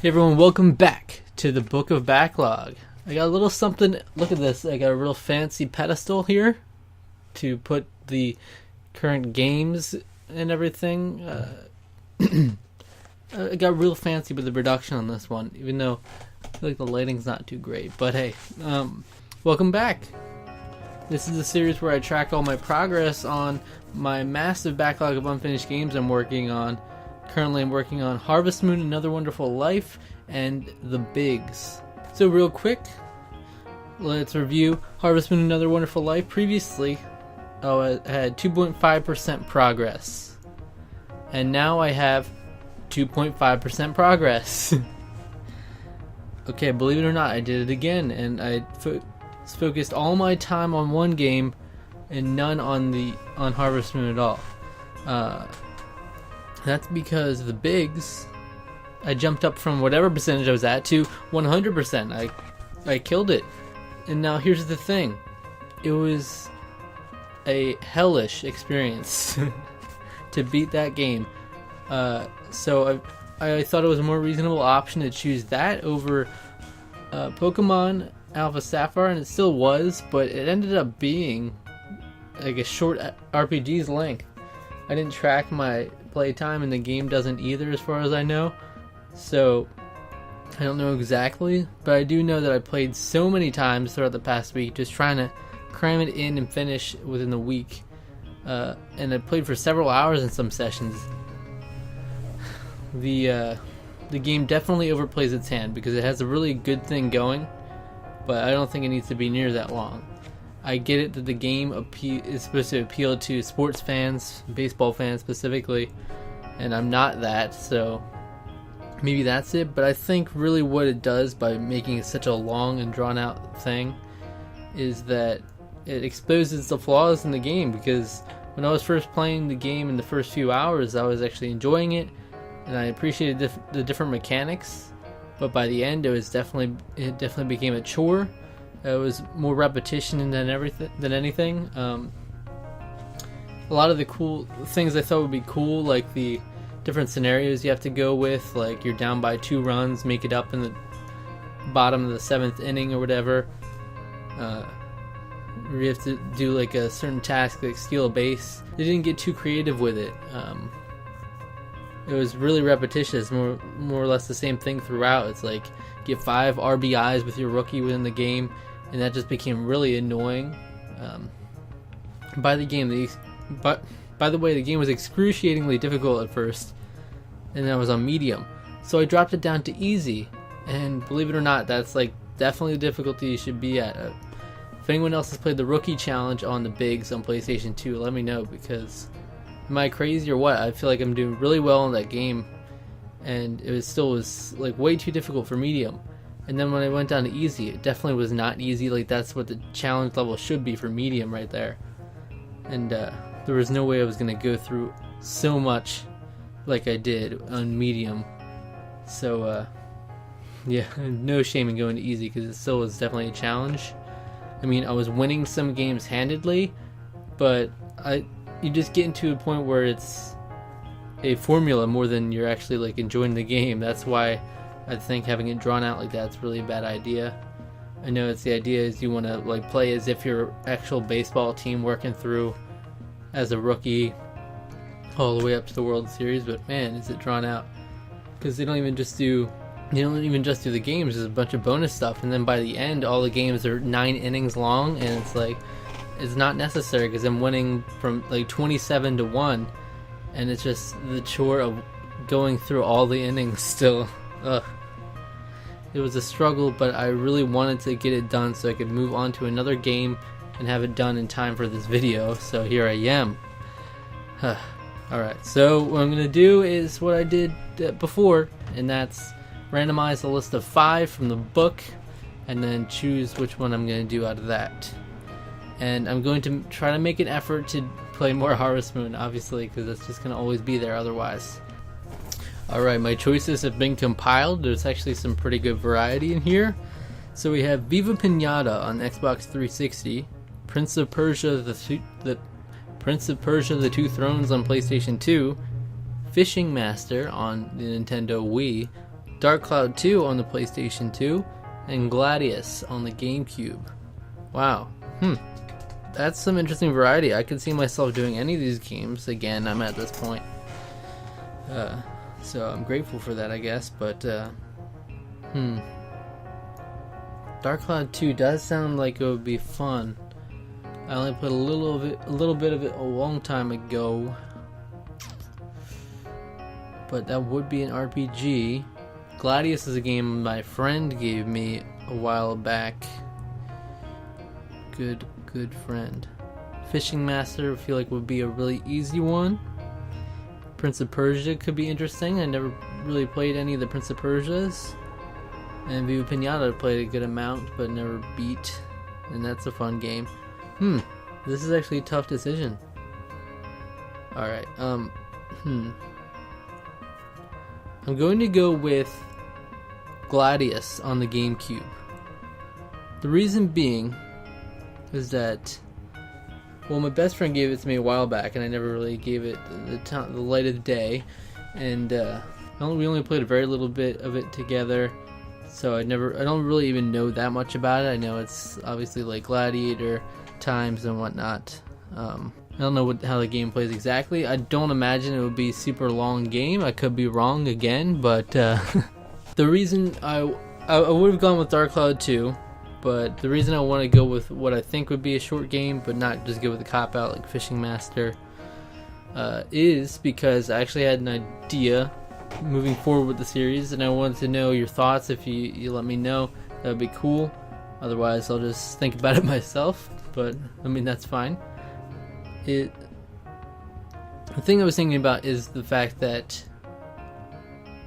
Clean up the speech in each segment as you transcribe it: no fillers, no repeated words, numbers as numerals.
Hey everyone, welcome back to the Book of Backlog. I got a little something, look at this, I got a real fancy pedestal here to put the current games and everything. I got real fancy with the reduction on this one, even though I feel like the lighting's not too great. But hey, welcome back. This is a series where I track all my progress on my massive backlog of unfinished games I'm working on. Currently I'm working on Harvest Moon, Another Wonderful Life, and The Bigs. So real quick, let's review Harvest Moon, Another Wonderful Life. Previously, I had 2.5% progress. And now I have 2.5% progress. Okay, believe it or not, I did it again, and I focused all my time on one game and none on Harvest Moon at all. That's because the bigs, I jumped up from whatever percentage I was at to 100%. I killed it. And now here's the thing. It was a hellish experience to beat that game. So I thought it was a more reasonable option to choose that over Pokemon Alpha Sapphire, and it still was, but it ended up being like a short RPG's length. I didn't track my playtime, and the game doesn't either as far as I know, so I don't know exactly, but I do know that I played so many times throughout the past week just trying to cram it in and finish within the week, and I played for several hours in some sessions. The game definitely overplays its hand because it has a really good thing going, but I don't think it needs to be near that long. I get it that the game is supposed to appeal to sports fans, baseball fans specifically, and I'm not that, so maybe that's it. But I think really what it does by making it such a long and drawn out thing is that it exposes the flaws in the game, because when I was first playing the game in the first few hours, I was actually enjoying it, and I appreciated the different mechanics, but by the end it definitely became a chore. It was more repetition than anything. A lot of the cool things I thought would be cool, like the different scenarios you have to go with, like you're down by 2 runs, make it up in the bottom of the 7th inning or whatever. You have to do like a certain task, like steal a base. They didn't get too creative with it. It was really repetitious, more or less the same thing throughout. It's like get 5 RBIs with your rookie within the game, and that just became really annoying. By the way, the game was excruciatingly difficult at first, and I was on medium, so I dropped it down to easy. And believe it or not, that's like definitely the difficulty you should be at. If anyone else has played the rookie challenge on the bigs on PlayStation 2, let me know, because am I crazy or what? I feel like I'm doing really well in that game, and it was like way too difficult for medium. And then when I went down to easy, it definitely was not easy. Like that's what the challenge level should be for medium right there. And there was no way I was going to go through so much like I did on medium. So yeah, no shame in going to easy, because it still was definitely a challenge. I mean, I was winning some games handedly, but you just get into a point where it's a formula more than you're actually like enjoying the game. That's why I think having it drawn out like that's really a bad idea. I know it's the idea is you want to like play as if you're actual baseball team working through as a rookie all the way up to the World Series, but man, is it drawn out, because they don't even just do the games. There's a bunch of bonus stuff, and then by the end all the games are 9 innings long, and it's like it's not necessary because I'm winning from like 27-1, and it's just the chore of going through all the innings still. Ugh. It was a struggle, but I really wanted to get it done so I could move on to another game and have it done in time for this video, so here I am. Alright, so what I'm going to do is what I did before, and that's randomize a list of 5 from the book, and then choose which one I'm going to do out of that. And I'm going to try to make an effort to play more Harvest Moon, obviously, because it's just going to always be there otherwise. Alright, my choices have been compiled. There's actually some pretty good variety in here. So we have Viva Pinata on Xbox 360, Prince of Persia the Two Thrones on PlayStation 2, Fishing Master on the Nintendo Wii, Dark Cloud 2 on the PlayStation 2, and Gladius on the GameCube. Wow. That's some interesting variety. I could see myself doing any of these games. Again, I'm at this point. So I'm grateful for that, I guess. But, Dark Cloud 2 does sound like it would be fun. I only played a little bit of it a long time ago. But that would be an RPG. Gladius is a game my friend gave me a while back. Good friend. Fishing Master, I feel like would be a really easy one. Prince of Persia could be interesting. I never really played any of the Prince of Persias. And Viva Pinata I played a good amount, but never beat. And that's a fun game. This is actually a tough decision. Alright, I'm going to go with Gladius on the GameCube. The reason being is that, well, my best friend gave it to me a while back, and I never really gave it the light of the day. And we only played a very little bit of it together, so I don't really even know that much about it. I know it's obviously like Gladiator times and whatnot. I don't know how the game plays exactly. I don't imagine it would be a super long game. I could be wrong again, but the reason I would have gone with Dark Cloud 2, but the reason I want to go with what I think would be a short game, but not just go with a cop-out like Fishing Master, is because I actually had an idea moving forward with the series, and I wanted to know your thoughts. If you let me know, that would be cool. Otherwise, I'll just think about it myself, but I mean, that's fine. The thing I was thinking about is the fact that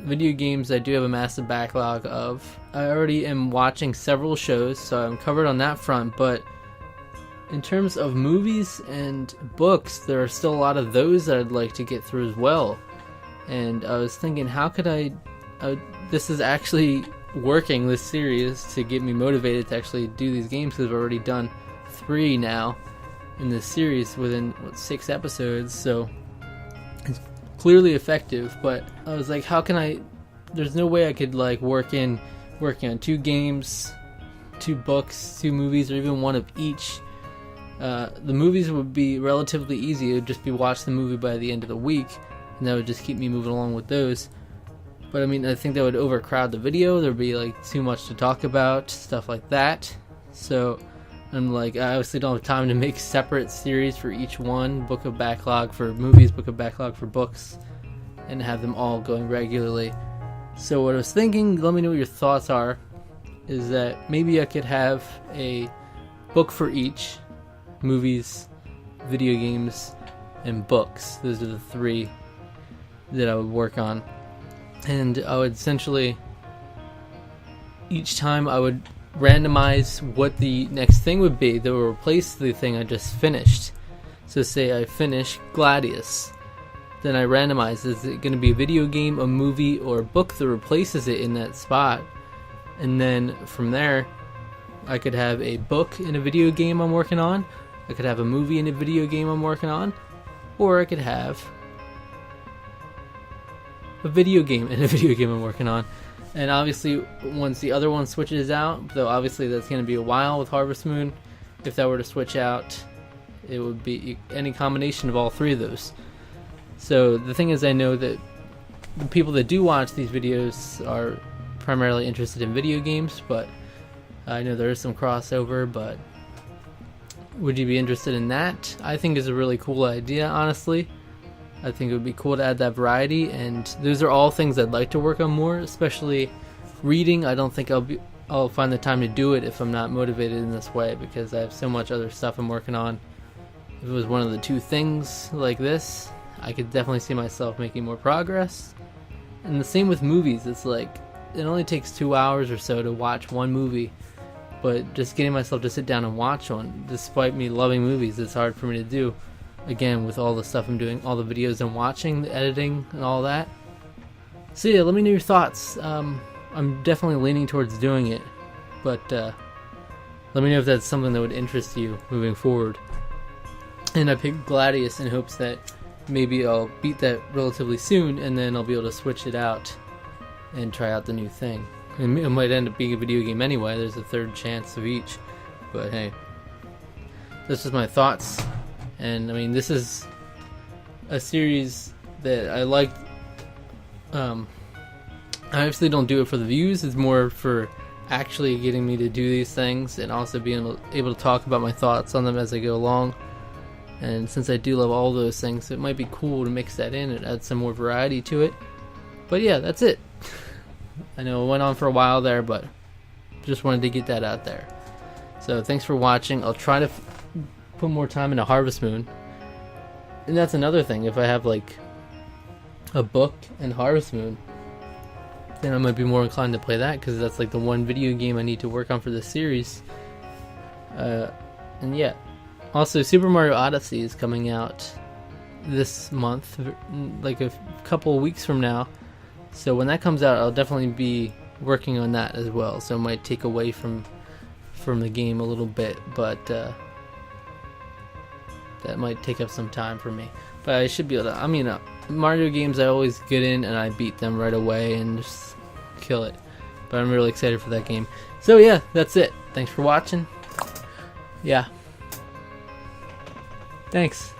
video games I do have a massive backlog of. I already am watching several shows, so I'm covered on that front, but in terms of movies and books, there are still a lot of those that I'd like to get through as well. And I was thinking, how could this is actually working, this series, to get me motivated to actually do these games, because I've already done 3 now in this series within 6 episodes, so it's clearly effective. But I was like, how can there's no way I could like working on 2 games, 2 books, 2 movies, or even one of each. The movies would be relatively easy. It would just be watch the movie by the end of the week, and that would just keep me moving along with those. But I mean, I think that would overcrowd the video. There'd be like too much to talk about, stuff like that. So I'm like, I obviously don't have time to make separate series for each one. Book of backlog for movies, book of backlog for books, and have them all going regularly. So what I was thinking, let me know what your thoughts are, is that maybe I could have a book for each: movies, video games, and books. Those are the 3 that I would work on. And I would essentially, each time I would randomize what the next thing would be that would replace the thing I just finished. So say I finish Gladius, then I randomize, is it going to be a video game, a movie, or a book that replaces it in that spot? And then from there, I could have a book in a video game I'm working on, I could have a movie in a video game I'm working on, or I could have a video game in a video game I'm working on. And obviously, once the other one switches out, though obviously that's going to be a while with Harvest Moon, if that were to switch out, it would be any combination of all 3 of those. So the thing is, I know that the people that do watch these videos are primarily interested in video games, but I know there is some crossover. But would you be interested in that? I think is a really cool idea, honestly. I think it would be cool to add that variety, and those are all things I'd like to work on more, especially reading. I don't think I'll find the time to do it if I'm not motivated in this way, because I have so much other stuff I'm working on. If it was one of the 2 things like this, I could definitely see myself making more progress. And the same with movies. It's like, it only takes 2 hours or so to watch one movie, but just getting myself to sit down and watch one, despite me loving movies, it's hard for me to do. Again, with all the stuff I'm doing, all the videos I'm watching, the editing, and all that. So yeah, let me know your thoughts. I'm definitely leaning towards doing it, but let me know if that's something that would interest you moving forward. And I picked Gladius in hopes that maybe I'll beat that relatively soon, and then I'll be able to switch it out and try out the new thing. It might end up being a video game anyway. There's a third chance of each. But hey, this is my thoughts. And I mean, this is a series that I liked. I obviously don't do it for the views. It's more for actually getting me to do these things, and also being able to talk about my thoughts on them as I go along. And since I do love all those things, it might be cool to mix that in and add some more variety to it. But yeah, that's it. I know it went on for a while there, but just wanted to get that out there. So thanks for watching. I'll try to put more time into Harvest Moon. And that's another thing. If I have like a book and Harvest Moon, then I might be more inclined to play that, because that's like the one video game I need to work on for this series. And yeah, also Super Mario Odyssey is coming out this month, like a couple of weeks from now. So when that comes out, I'll definitely be working on that as well. So it might take away from the game a little bit, but that might take up some time for me. But I should be able to. I mean, Mario games I always get in and I beat them right away and just kill it. But I'm really excited for that game. So yeah, that's it. Thanks for watching. Yeah. Thanks.